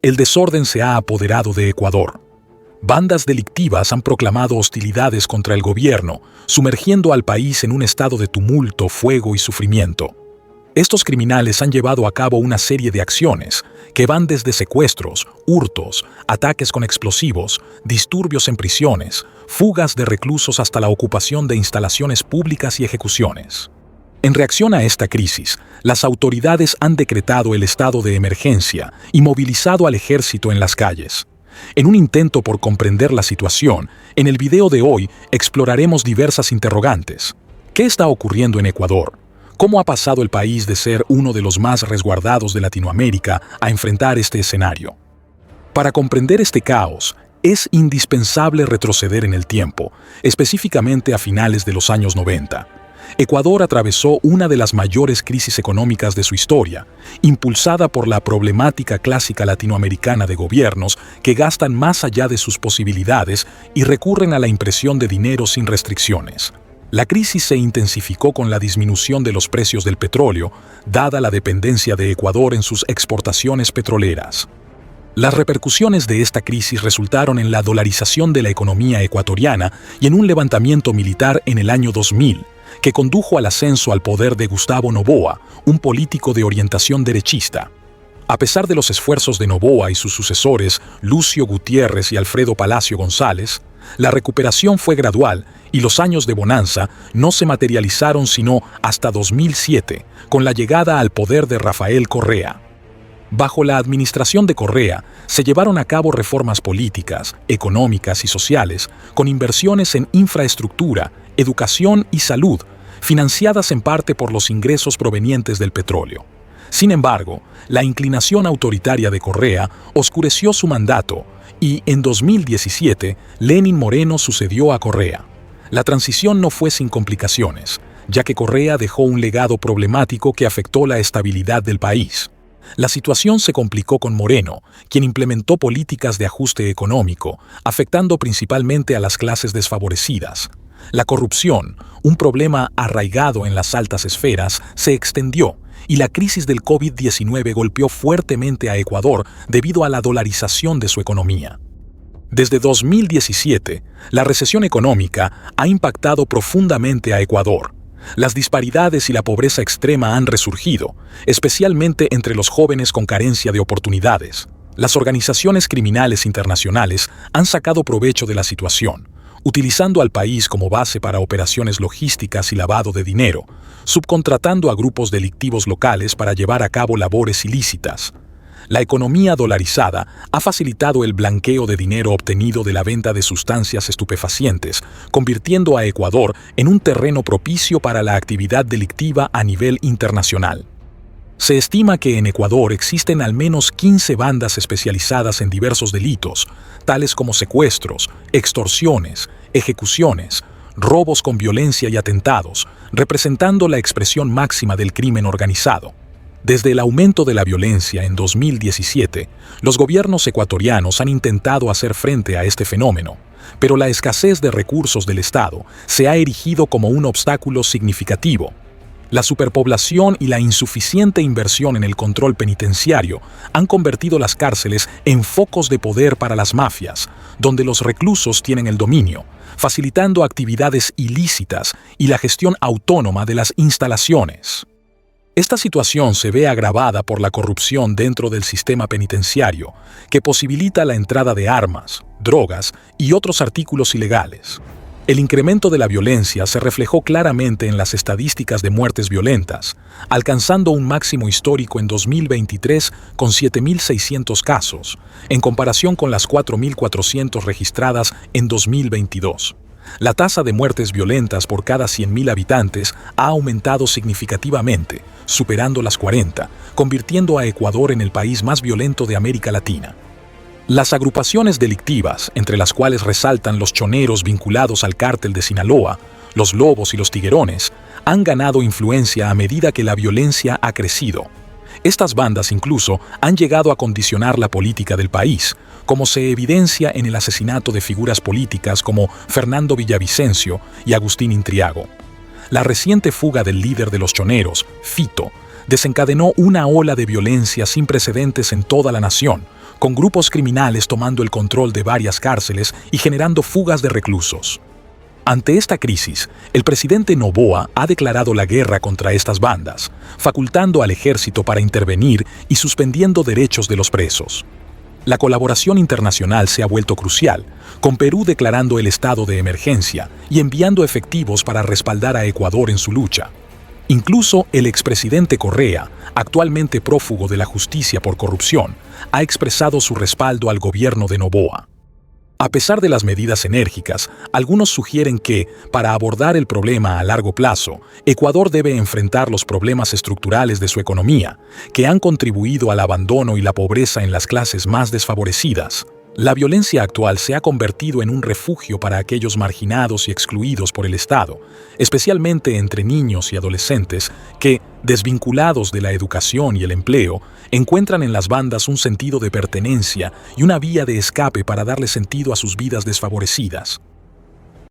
El desorden se ha apoderado de Ecuador. Bandas delictivas han proclamado hostilidades contra el gobierno, sumergiendo al país en un estado de tumulto, fuego y sufrimiento. Estos criminales han llevado a cabo una serie de acciones que van desde secuestros, hurtos, ataques con explosivos, disturbios en prisiones, fugas de reclusos hasta la ocupación de instalaciones públicas y ejecuciones. En reacción a esta crisis, las autoridades han decretado el estado de emergencia y movilizado al ejército en las calles. En un intento por comprender la situación, en el video de hoy exploraremos diversas interrogantes. ¿Qué está ocurriendo en Ecuador? ¿Cómo ha pasado el país de ser uno de los más resguardados de Latinoamérica a enfrentar este escenario? Para comprender este caos, es indispensable retroceder en el tiempo, específicamente a finales de los años 90. Ecuador atravesó una de las mayores crisis económicas de su historia, impulsada por la problemática clásica latinoamericana de gobiernos que gastan más allá de sus posibilidades y recurren a la impresión de dinero sin restricciones. La crisis se intensificó con la disminución de los precios del petróleo, dada la dependencia de Ecuador en sus exportaciones petroleras. Las repercusiones de esta crisis resultaron en la dolarización de la economía ecuatoriana y en un levantamiento militar en el año 2000, que condujo al ascenso al poder de Gustavo Noboa, un político de orientación derechista. A pesar de los esfuerzos de Noboa y sus sucesores, Lucio Gutiérrez y Alfredo Palacio González, la recuperación fue gradual y los años de bonanza no se materializaron sino hasta 2007, con la llegada al poder de Rafael Correa. Bajo la administración de Correa, se llevaron a cabo reformas políticas, económicas y sociales, con inversiones en infraestructura, educación y salud, financiadas en parte por los ingresos provenientes del petróleo. Sin embargo, la inclinación autoritaria de Correa oscureció su mandato y, en 2017, Lenín Moreno sucedió a Correa. La transición no fue sin complicaciones, ya que Correa dejó un legado problemático que afectó la estabilidad del país. La situación se complicó con Moreno, quien implementó políticas de ajuste económico, afectando principalmente a las clases desfavorecidas. La corrupción, un problema arraigado en las altas esferas, se extendió y la crisis del COVID-19 golpeó fuertemente a Ecuador debido a la dolarización de su economía. Desde 2017, la recesión económica ha impactado profundamente a Ecuador. Las disparidades y la pobreza extrema han resurgido, especialmente entre los jóvenes con carencia de oportunidades. Las organizaciones criminales internacionales han sacado provecho de la situación, utilizando al país como base para operaciones logísticas y lavado de dinero, subcontratando a grupos delictivos locales para llevar a cabo labores ilícitas. La economía dolarizada ha facilitado el blanqueo de dinero obtenido de la venta de sustancias estupefacientes, convirtiendo a Ecuador en un terreno propicio para la actividad delictiva a nivel internacional. Se estima que en Ecuador existen al menos 15 bandas especializadas en diversos delitos, tales como secuestros, extorsiones, ejecuciones, robos con violencia y atentados, representando la expresión máxima del crimen organizado. Desde el aumento de la violencia en 2017, los gobiernos ecuatorianos han intentado hacer frente a este fenómeno, pero la escasez de recursos del Estado se ha erigido como un obstáculo significativo. La superpoblación y la insuficiente inversión en el control penitenciario han convertido las cárceles en focos de poder para las mafias, donde los reclusos tienen el dominio, facilitando actividades ilícitas y la gestión autónoma de las instalaciones. Esta situación se ve agravada por la corrupción dentro del sistema penitenciario, que posibilita la entrada de armas, drogas y otros artículos ilegales. El incremento de la violencia se reflejó claramente en las estadísticas de muertes violentas, alcanzando un máximo histórico en 2023 con 7.600 casos, en comparación con las 4.400 registradas en 2022. La tasa de muertes violentas por cada 100.000 habitantes ha aumentado significativamente, superando las 40, convirtiendo a Ecuador en el país más violento de América Latina. Las agrupaciones delictivas, entre las cuales resaltan los choneros vinculados al cártel de Sinaloa, los lobos y los tiguerones, han ganado influencia a medida que la violencia ha crecido. Estas bandas incluso han llegado a condicionar la política del país, como se evidencia en el asesinato de figuras políticas como Fernando Villavicencio y Agustín Intriago. La reciente fuga del líder de los choneros, Fito, desencadenó una ola de violencia sin precedentes en toda la nación, con grupos criminales tomando el control de varias cárceles y generando fugas de reclusos. Ante esta crisis, el presidente Noboa ha declarado la guerra contra estas bandas, facultando al ejército para intervenir y suspendiendo derechos de los presos. La colaboración internacional se ha vuelto crucial, con Perú declarando el estado de emergencia y enviando efectivos para respaldar a Ecuador en su lucha. Incluso el expresidente Correa, actualmente prófugo de la justicia por corrupción, ha expresado su respaldo al gobierno de Noboa. A pesar de las medidas enérgicas, algunos sugieren que, para abordar el problema a largo plazo, Ecuador debe enfrentar los problemas estructurales de su economía, que han contribuido al abandono y la pobreza en las clases más desfavorecidas. La violencia actual se ha convertido en un refugio para aquellos marginados y excluidos por el Estado, especialmente entre niños y adolescentes que, desvinculados de la educación y el empleo, encuentran en las bandas un sentido de pertenencia y una vía de escape para darle sentido a sus vidas desfavorecidas.